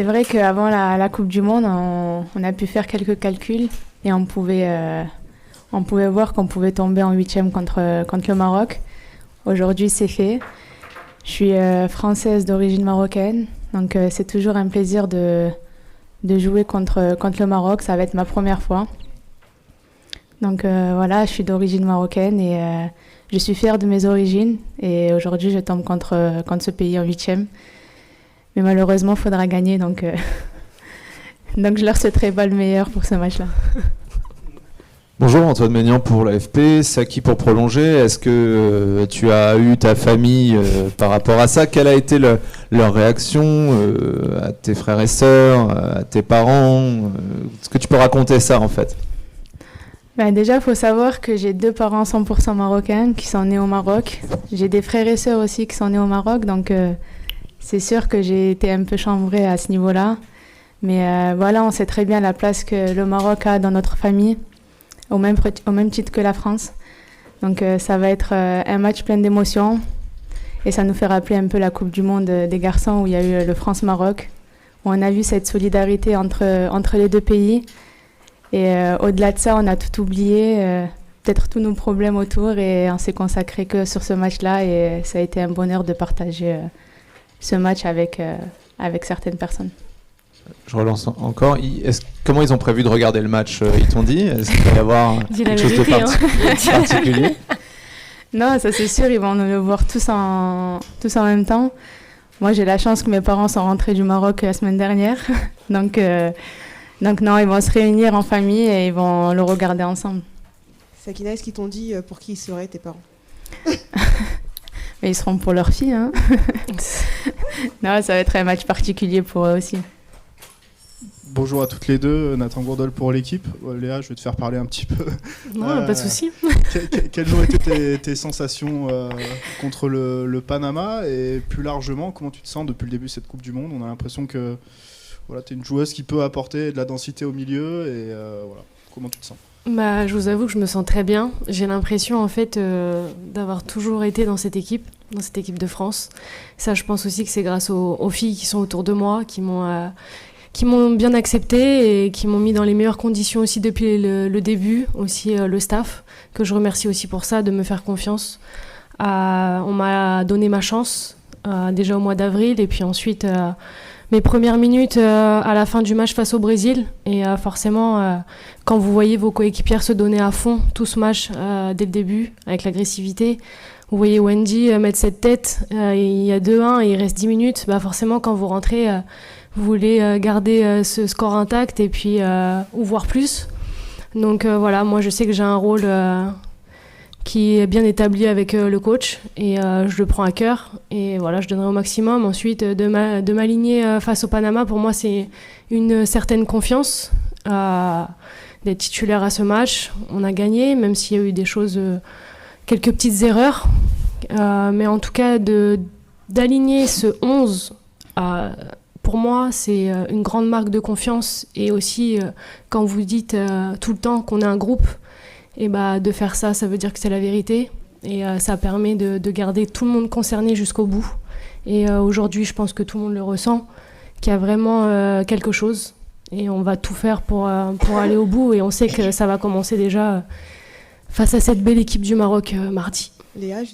c'est vrai qu'avant la Coupe du Monde, on a pu faire quelques calculs et on pouvait voir qu'on pouvait tomber en huitième contre le Maroc. Aujourd'hui, c'est fait. Je suis française d'origine marocaine, donc c'est toujours un plaisir de jouer contre le Maroc. Ça va être ma première fois. Donc voilà, je suis d'origine marocaine et je suis fière de mes origines. Et aujourd'hui, je tombe contre ce pays en huitième. Mais malheureusement, il faudra gagner, donc je leur souhaiterai pas le meilleur pour ce match-là. Bonjour, Antoine Maignan pour l'AFP, Saki pour prolonger. Est-ce que tu as eu ta famille par rapport à ça? Quelle a été leur réaction à tes frères et sœurs, à tes parents? Est-ce que tu peux raconter ça en fait? Déjà, il faut savoir que j'ai 2 parents 100% marocains qui sont nés au Maroc. J'ai des frères et sœurs aussi qui sont nés au Maroc, donc c'est sûr que j'ai été un peu chambrée à ce niveau-là. Mais voilà, on sait très bien la place que le Maroc a dans notre famille, au même titre que la France. Donc ça va être un match plein d'émotions. Et ça nous fait rappeler un peu la Coupe du Monde des garçons où il y a eu le France-Maroc, où on a vu cette solidarité entre les deux pays. Et au-delà de ça, on a tout oublié, peut-être tous nos problèmes autour, et on s'est consacré que sur ce match-là. Et ça a été un bonheur de partager ce match avec certaines personnes. Je relance encore. Comment ils ont prévu de regarder le match? Ils t'ont dit? Est-ce qu'il va y avoir quelque chose de particulier? Non, ça c'est sûr, ils vont nous le voir tous en même temps. Moi, j'ai la chance que mes parents sont rentrés du Maroc la semaine dernière. Donc non, ils vont se réunir en famille et ils vont le regarder ensemble. Sakina, est-ce qu'ils t'ont dit pour qui ils seraient tes parents? Mais ils seront pour leur fille, hein. Non, ça va être un match particulier pour eux aussi. Bonjour à toutes les deux, Nathan Gourdol pour l'équipe. Léa, je vais te faire parler un petit peu. Non, pas de souci. Quelles ont été tes sensations contre le Panama, et plus largement, comment tu te sens depuis le début de cette Coupe du Monde? On a l'impression que tu es une joueuse qui peut apporter de la densité au milieu, et comment tu te sens? Je vous avoue que je me sens très bien. J'ai l'impression en fait d'avoir toujours été dans cette équipe de France. Ça, je pense aussi que c'est grâce aux filles qui sont autour de moi, qui m'ont bien accepté et qui m'ont mis dans les meilleures conditions aussi depuis le début, aussi le staff, que je remercie aussi pour ça, de me faire confiance. On m'a donné ma chance déjà au mois d'avril, et puis ensuite mes premières minutes à la fin du match face au Brésil. Et forcément, quand vous voyez vos coéquipières se donner à fond tout ce match dès le début, avec l'agressivité, vous voyez Wendy mettre cette tête, il y a 2-1 et il reste 10 minutes, forcément quand vous rentrez, vous voulez garder ce score intact et puis ou voir plus. Donc voilà, moi je sais que j'ai un rôle qui est bien établi avec le coach, et je le prends à cœur, et voilà, je donnerai au maximum. Ensuite, de m'aligner face au Panama, pour moi c'est une certaine confiance d'être titulaire à ce match. On a gagné, même s'il y a eu des choses, quelques petites erreurs, mais en tout cas d'aligner ce 11 pour moi, c'est une grande marque de confiance, et aussi quand vous dites tout le temps qu'on est un groupe, et de faire ça, ça veut dire que c'est la vérité, et ça permet de garder tout le monde concerné jusqu'au bout. Et aujourd'hui, je pense que tout le monde le ressent, qu'il y a vraiment quelque chose, et on va tout faire pour aller au bout, et on sait que ça va commencer déjà face à cette belle équipe du Maroc mardi. Léa,